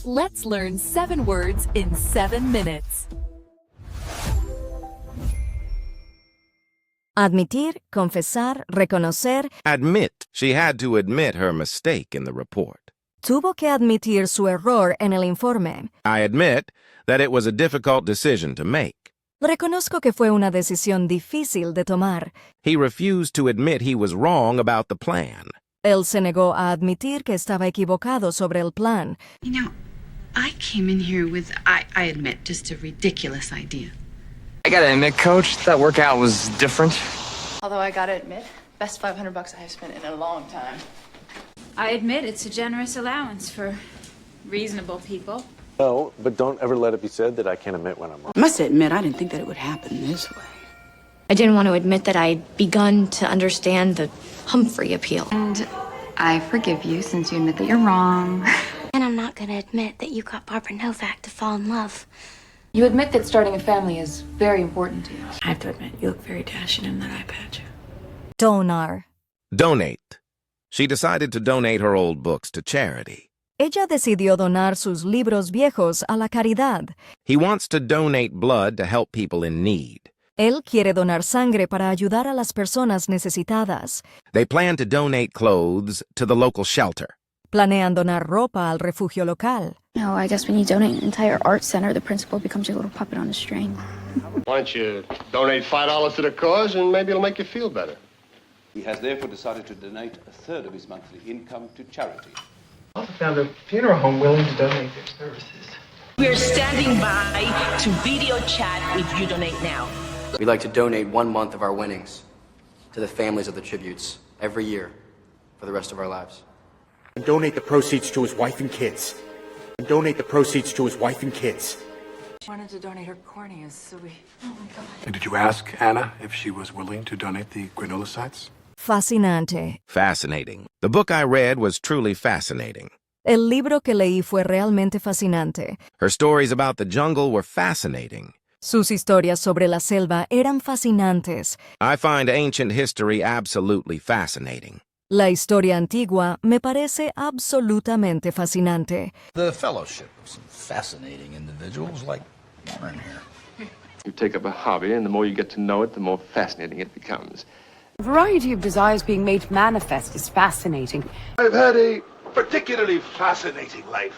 Let's learn 7 words in 7 minutes. Admitir, confesar, reconocer. Admit. She had to admit her mistake in the report. Tuvo que admitir su error en el informe. I admit that it was a difficult decision to make. Reconozco que fue una decisión difícil de tomar. He refused to admit he was wrong about the plan. Él se negó a admitir que estaba equivocado sobre el plan. You know, I came in here with, I admit, just a ridiculous idea. I gotta admit, Coach, that workout was different. Although I gotta admit, best $500 I have spent in a long time. I admit it's a generous allowance for reasonable people. No, but don't ever let it be said that I can't admit when I'm wrong. I must admit, I didn't think that it would happen this way. I didn't want to admit that I'd begun to understand the Humphrey appeal. And I forgive you since you admit that you're wrong. And I'm not going to admit that you got Barbara Novak to fall in love. You admit that starting a family is very important to you. I have to admit, you look very dashing in that eye patch. Donar. Donate. She decided to donate her old books to charity. Ella decidió donar sus libros viejos a la caridad. He wants to donate blood to help people in need. Él quiere donar sangre para ayudar a las personas necesitadas. They plan to donate clothes to the local shelter. Planean donar ropa al refugio local. No, I guess when you donate an entire art center, the principal becomes your little puppet on a string. Why don't you donate $5 to the cause and maybe it'll make you feel better. He has therefore decided to donate a third of his monthly income to charity. I also found a funeral home willing to donate their services. We're standing by to video chat if you donate now. We'd like to donate 1 month of our winnings to the families of the tributes every year for the rest of our lives. And donate the proceeds to his wife and kids. And donate the proceeds to his wife and kids. She wanted to donate her corneas, so we... Oh my God. And did you ask Anna if she was willing to donate the granulocytes? Fascinante. Fascinating. The book I read was truly fascinating. El libro que leí fue realmente fascinante. Her stories about the jungle were fascinating. Sus historias sobre la selva eran fascinantes. I find ancient history absolutely fascinating. La historia antigua me parece absolutamente fascinante. The fellowship of some fascinating individuals like Warren here. You take up a hobby, and the more you get to know it, the more fascinating it becomes. The variety of desires being made manifest is fascinating. I've had a particularly fascinating life.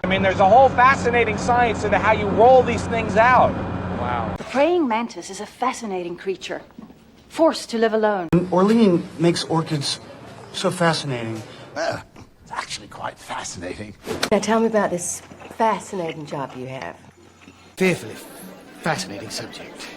I mean, there's a whole fascinating science into how you roll these things out. Wow. The praying mantis is a fascinating creature, forced to live alone. Orlean makes orchids so fascinating. It's actually quite fascinating. Now tell me about this fascinating job you have. Fearfully fascinating subject.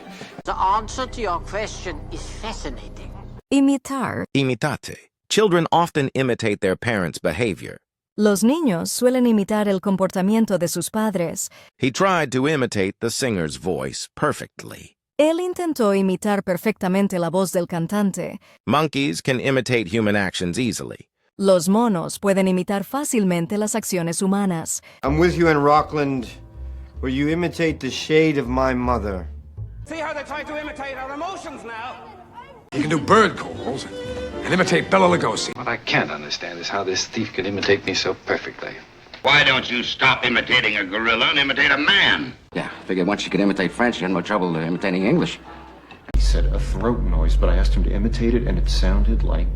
The answer to your question is fascinating. Imitar. Imitate. Children often imitate their parents' behavior. Los niños suelen imitar el comportamiento de sus padres. He tried to imitate the singer's voice perfectly. Él intentó imitar perfectamente la voz del cantante. Monkeys can imitate human actions easily. Los monos pueden imitar fácilmente las acciones humanas. I'm with you in Rockland, where you imitate the shade of my mother. See how they try to imitate our emotions now? He can do bird calls and imitate Bela Lugosi. What I can't understand is how this thief could imitate me so perfectly. Why don't you stop imitating a gorilla and imitate a man? Yeah, I figured once you could imitate French, you had no trouble imitating English. He said a throat noise, but I asked him to imitate it, and it sounded like...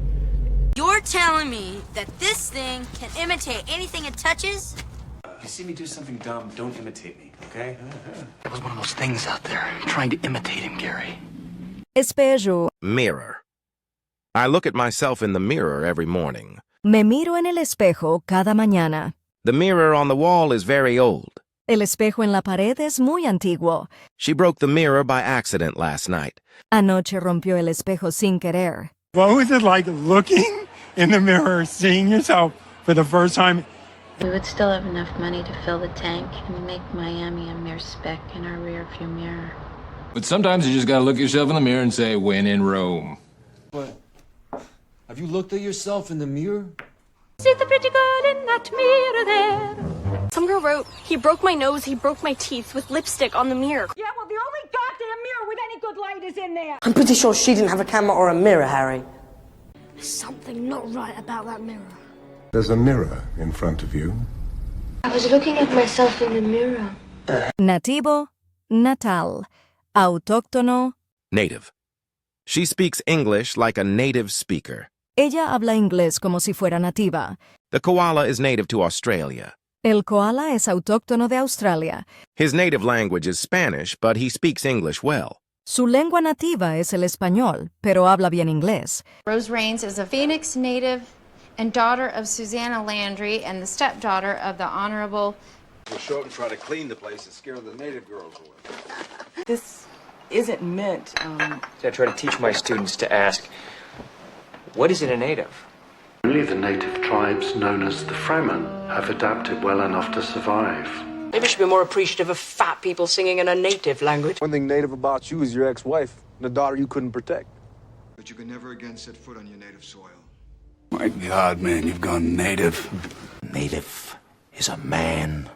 You're telling me that this thing can imitate anything it touches? If you see me do something dumb, don't imitate me, okay? There was one of those things out there, trying to imitate him, Gary. Espejo. Mirror. I look at myself in the mirror every morning. Me miro en el espejo cada mañana. The mirror on the wall is very old. El espejo en la pared es muy antiguo. She broke the mirror by accident last night. Anoche rompió el espejo sin querer. What was it like looking in the mirror, seeing yourself for the first time? We would still have enough money to fill the tank and make Miami a mere speck in our rearview mirror. But sometimes you just gotta look yourself in the mirror and say, when in Rome. What? Have you looked at yourself in the mirror? See the pretty girl in that mirror there. Some girl wrote, he broke my nose, he broke my teeth with lipstick on the mirror. Yeah, well, the only goddamn mirror with any good light is in there. I'm pretty sure she didn't have a camera or a mirror, Harry. There's something not right about that mirror. There's a mirror in front of you. I was looking at myself in the mirror. Nativo, natal, autóctono. Native. She speaks English like a native speaker. Ella habla inglés como si fuera nativa. The koala is native to Australia. El koala es autóctono de Australia. His native language is Spanish, but he speaks English well. Su lengua nativa es el español, pero habla bien inglés. Rose Raines is a Phoenix native and daughter of Susanna Landry and the stepdaughter of the Honorable... We'll show up and try to clean the place and scare the native girls away. This isn't meant, I try to teach my students to ask, what is it a native? Only the native tribes known as the Fremen have adapted well enough to survive. Maybe we should be more appreciative of fat people singing in a native language. One thing native about you is your ex-wife and the daughter you couldn't protect. But you can never again set foot on your native soil. My God, man, you've gone native. Native is a man.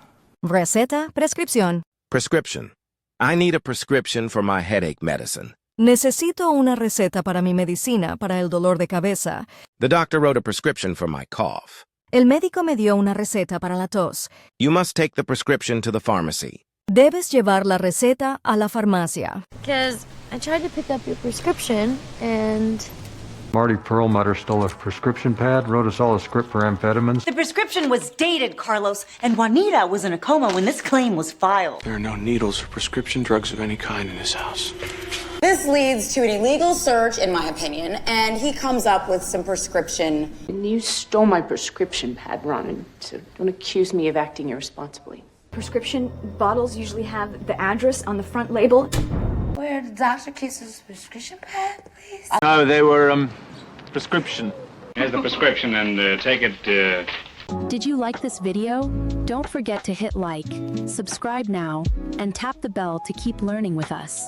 Receta, prescripción. Prescription. I need a prescription for my headache medicine. Necesito una receta para mi medicina para el dolor de cabeza. The doctor wrote a prescription for my cough. El médico me dio una receta para la tos. You must take the prescription to the pharmacy. Debes llevar la receta a la farmacia. Because I tried to pick up your prescription and... Marty Perlmutter stole a prescription pad, wrote us all a script for amphetamines. The prescription was dated, Carlos, and Juanita was in a coma when this claim was filed. There are no needles or prescription drugs of any kind in his house. This leads to an illegal search, in my opinion, and he comes up with some prescription. You stole my prescription pad, Ronan, so don't accuse me of acting irresponsibly. Prescription bottles usually have the address on the front label. Where did the doctor kiss his prescription pad, please? No, they were, prescription. Here's the prescription, and take it, Did you like this video? Don't forget to hit like, subscribe now, and tap the bell to keep learning with us.